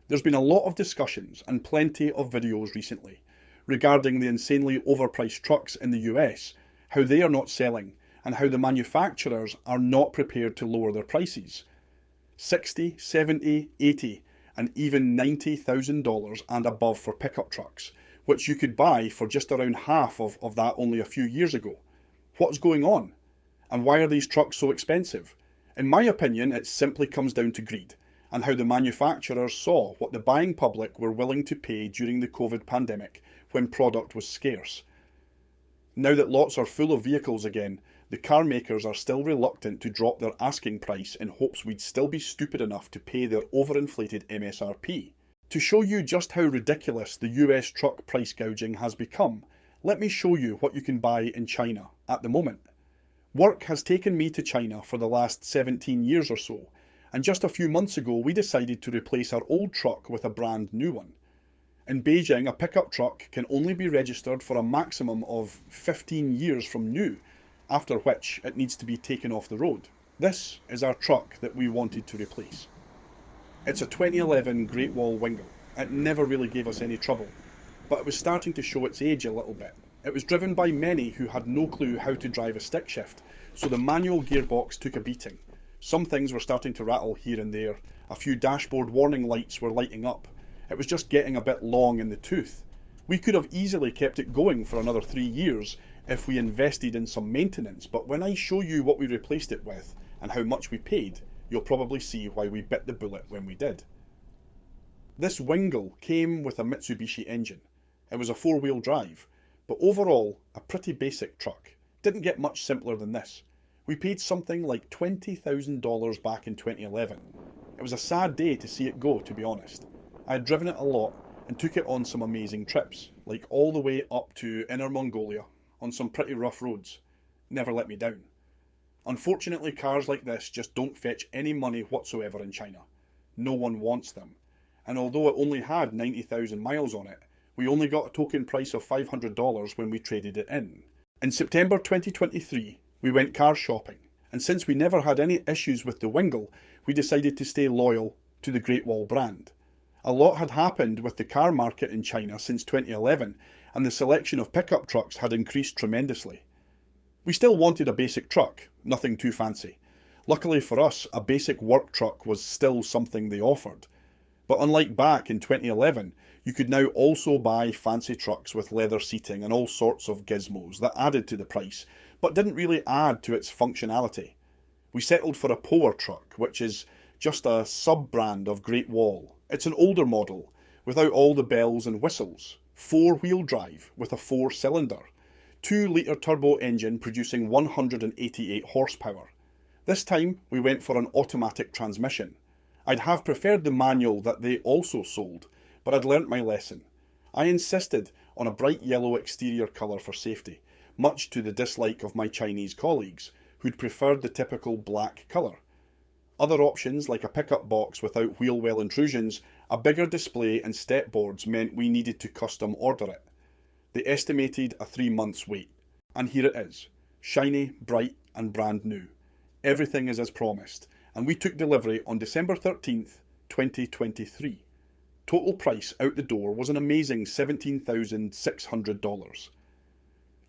There's been a lot of discussions and plenty of videos recently regarding the insanely overpriced trucks in the US, how they are not selling, and how the manufacturers are not prepared to lower their prices. 60, 70, 80, and even $90,000 and above for pickup trucks, which you could buy for just around half of that only a few years ago. What's going on? And why are these trucks so expensive? In my opinion, it simply comes down to greed, and how the manufacturers saw what the buying public were willing to pay during the COVID pandemic when product was scarce. Now that lots are full of vehicles again, the car makers are still reluctant to drop their asking price in hopes we'd still be stupid enough to pay their overinflated MSRP. To show you just how ridiculous the US truck price gouging has become, let me show you what you can buy in China at the moment. Work has taken me to China for the last 17 years or so, and just a few months ago we decided to replace our old truck with a brand new one. In Beijing, a pickup truck can only be registered for a maximum of 15 years from new, after which it needs to be taken off the road. This is our truck that we wanted to replace. It's a 2011 Great Wall Wingle. It never really gave us any trouble, but it was starting to show its age a little bit. It was driven by many who had no clue how to drive a stick shift, so the manual gearbox took a beating. Some things were starting to rattle here and there, a few dashboard warning lights were lighting up. It was just getting a bit long in the tooth. We could have easily kept it going for another 3 years if we invested in some maintenance, but when I show you what we replaced it with and how much we paid, you'll probably see why we bit the bullet when we did. This Wingle came with a Mitsubishi engine. It was a 4-wheel drive, but overall a pretty basic truck. Didn't get much simpler than this. We paid something like $20,000 back in 2011. It was a sad day to see it go, to be honest. I had driven it a lot and took it on some amazing trips, like all the way up to Inner Mongolia on some pretty rough roads. Never let me down. Unfortunately, cars like this just don't fetch any money whatsoever in China. No one wants them. And although it only had 90,000 miles on it, we only got a token price of $500 when we traded it in. In September 2023, we went car shopping, and since we never had any issues with the Wingle, we decided to stay loyal to the Great Wall brand. A lot had happened with the car market in China since 2011, and the selection of pickup trucks had increased tremendously. We still wanted a basic truck, nothing too fancy. Luckily for us, a basic work truck was still something they offered. But unlike back in 2011, you could now also buy fancy trucks with leather seating and all sorts of gizmos that added to the price, but didn't really add to its functionality. We settled for a Power truck, which is just a sub-brand of Great Wall. It's an older model, without all the bells and whistles, 4-wheel drive with a 4-cylinder, 2-litre turbo engine producing 188 horsepower. This time we went for an automatic transmission. I'd have preferred the manual that they also sold, but I'd learnt my lesson. I insisted on a bright yellow exterior colour for safety, much to the dislike of my Chinese colleagues, who'd preferred the typical black colour. Other options like a pickup box without wheel well intrusions, a bigger display and step boards meant we needed to custom order it. They estimated a 3 months wait. And here it is, shiny, bright and brand new. Everything is as promised, and we took delivery on December 13th, 2023. Total price out the door was an amazing $17,600.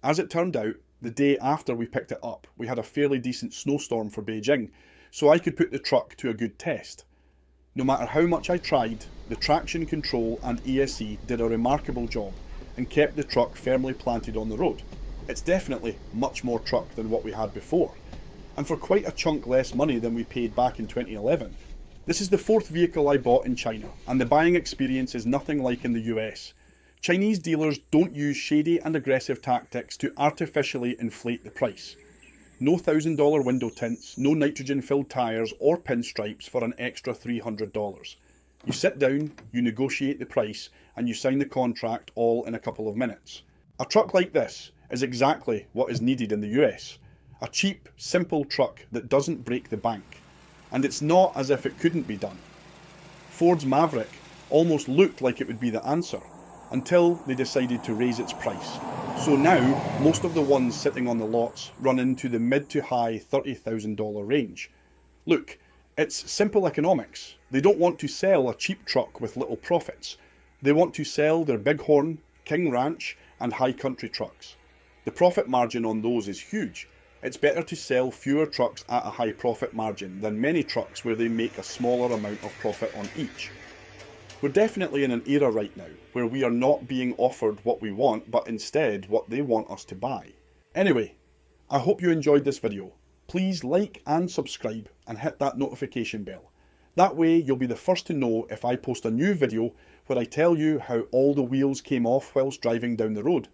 As it turned out, the day after we picked it up, we had a fairly decent snowstorm for Beijing, so I could put the truck to a good test. No matter how much I tried, the traction control and ESC did a remarkable job and kept the truck firmly planted on the road. It's definitely much more truck than what we had before, and for quite a chunk less money than we paid back in 2011. This is the 4th vehicle I bought in China, and the buying experience is nothing like in the US. Chinese dealers don't use shady and aggressive tactics to artificially inflate the price. No $1,000 window tints, no nitrogen-filled tyres or pinstripes for an extra $300. You sit down, you negotiate the price, and you sign the contract all in a couple of minutes. A truck like this is exactly what is needed in the US. A cheap, simple truck that doesn't break the bank. And it's not as if it couldn't be done. Ford's Maverick almost looked like it would be the answer, until they decided to raise its price. So now, most of the ones sitting on the lots run into the mid to high $30,000 range. Look, It's simple economics. They don't want to sell a cheap truck with little profits. They want to sell their Bighorn, King Ranch and High Country trucks. The profit margin on those is huge. It's better to sell fewer trucks at a high profit margin than many trucks where they make a smaller amount of profit on each. We're definitely in an era right now where we are not being offered what we want, but instead what they want us to buy. Anyway, I hope you enjoyed this video. Please like and subscribe and hit that notification bell. That way you'll be the first to know if I post a new video where I tell you how all the wheels came off whilst driving down the road.